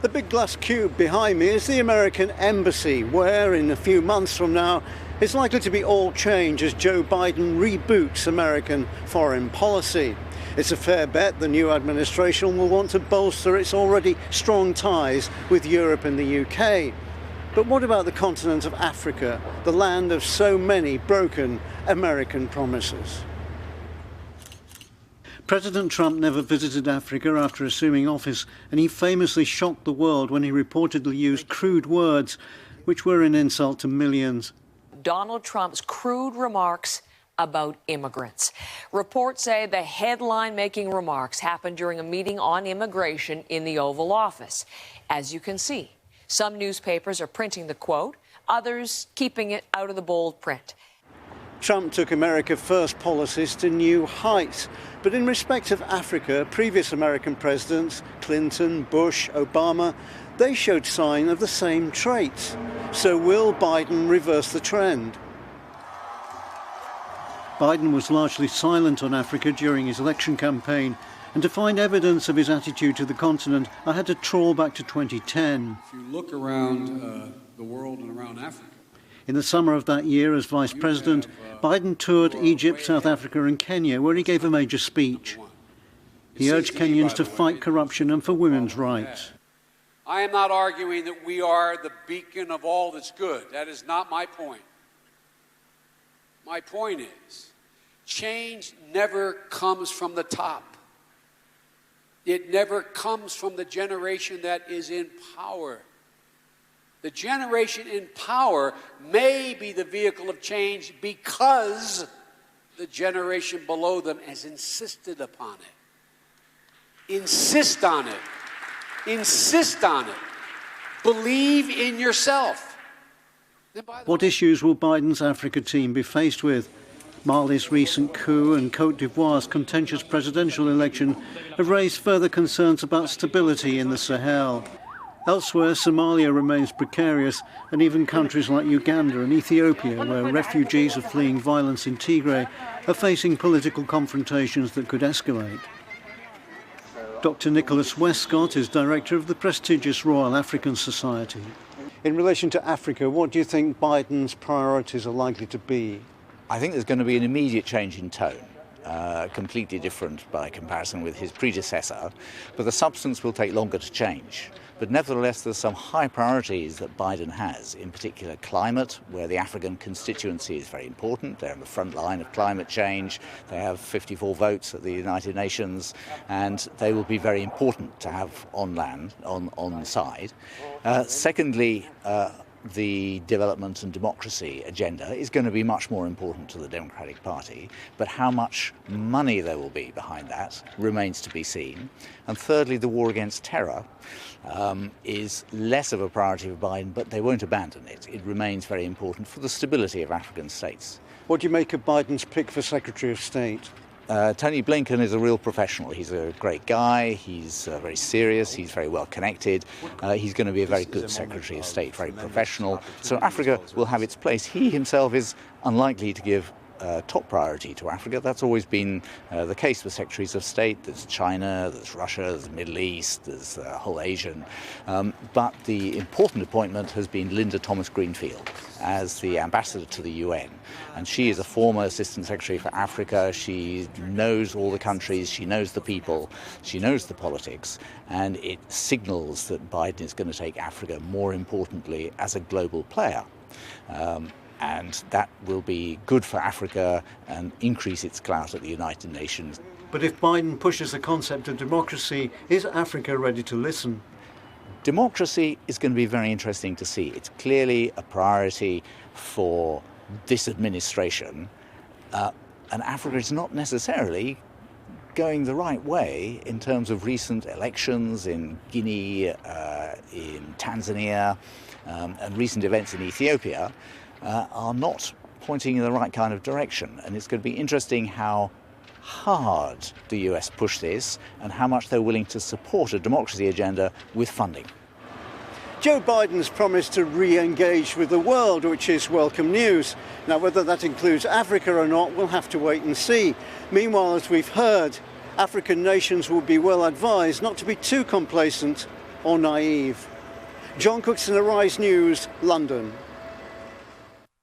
The big glass cube behind me is the American embassy, where in a few months from now it's likely to be all change as Joe Biden reboots American foreign policy. It's a fair bet the new administration will want to bolster its already strong ties with Europe and the UK. But what about the continent of Africa, the land of so many broken American promises? President Trump never visited Africa after assuming office, and he famously shocked the world when he reportedly used crude words, which were an insult to millions. Donald Trump's crude remarks about immigrants. Reports say the headline-making remarks happened during a meeting on immigration in the Oval Office. As you can see, some newspapers are printing the quote, others keeping it out of the bold print. Trump took America First policies to new heights. But in respect of Africa, previous American presidents, Clinton, Bush, Obama, they showed sign of the same traits. So will Biden reverse the trend? Biden was largely silent on Africa during his election campaign, and to find evidence of his attitude to the continent, I had to trawl back to 2010. If you look around the world and around Africa, in the summer of that year, as Vice President, Biden toured Egypt, South Africa and Kenya, where he gave a major speech. He urged Kenyans to fight corruption and for women's rights. I am not arguing that we are the beacon of all that's good. That is not my point. My point is, change never comes from the top. It never comes from the generation that is in power. The generation in power may be the vehicle of change because the generation below them has insisted upon it. Insist on it. Insist on it. Believe in yourself. What issues will Biden's Africa team be faced with? Mali's recent coup and Côte d'Ivoire's contentious presidential election have raised further concerns about stability in the Sahel. Elsewhere, Somalia remains precarious, and even countries like Uganda and Ethiopia, where refugees are fleeing violence in Tigray, are facing political confrontations that could escalate. Dr. Nicholas Westcott is director of the prestigious Royal African Society. In relation to Africa, what do you think Biden's priorities are likely to be? I think there's going to be an immediate change in tone, completely different by comparison with his predecessor, but the substance will take longer to change. But nevertheless, there's some high priorities that Biden has, in particular climate, where the African constituency is very important. They're on the front line of climate change. They have 54 votes at the United Nations, and they will be very important to have on land, on side. Secondly, the development and democracy agenda is going to be much more important to the Democratic Party, but how much money there will be behind that remains to be seen. And thirdly, the war against terror is less of a priority for Biden, but they won't abandon it. It remains very important for the stability of African states. What do you make of Biden's pick for Secretary of State? Tony Blinken is a real professional. He's a great guy, he's very serious, he's very well connected. He's going to be a very good Secretary of State, very professional. So Africa will have its place. He himself is unlikely to give top priority to Africa. That's always been the case with Secretaries of State. There's China, there's Russia, there's the Middle East, there's the whole Asian. But the important appointment has been Linda Thomas-Greenfield as the ambassador to the UN. And she is a former Assistant Secretary for Africa. She knows all the countries, she knows the people, she knows the politics, and it signals that Biden is going to take Africa more importantly as a global player. And that will be good for Africa and increase its clout at the United Nations. But if Biden pushes the concept of democracy, is Africa ready to listen? Democracy is going to be very interesting to see. It's clearly a priority for this administration, and Africa is not necessarily going the right way in terms of recent elections in Guinea, in Tanzania, and recent events in Ethiopia. Are not pointing in the right kind of direction. And it's going to be interesting how hard the US push this and how much they're willing to support a democracy agenda with funding. Joe Biden's promised to re-engage with the world, which is welcome news. Now, whether that includes Africa or not, we'll have to wait and see. Meanwhile, as we've heard, African nations will be well advised not to be too complacent or naive. John Cookson, Arise News, London.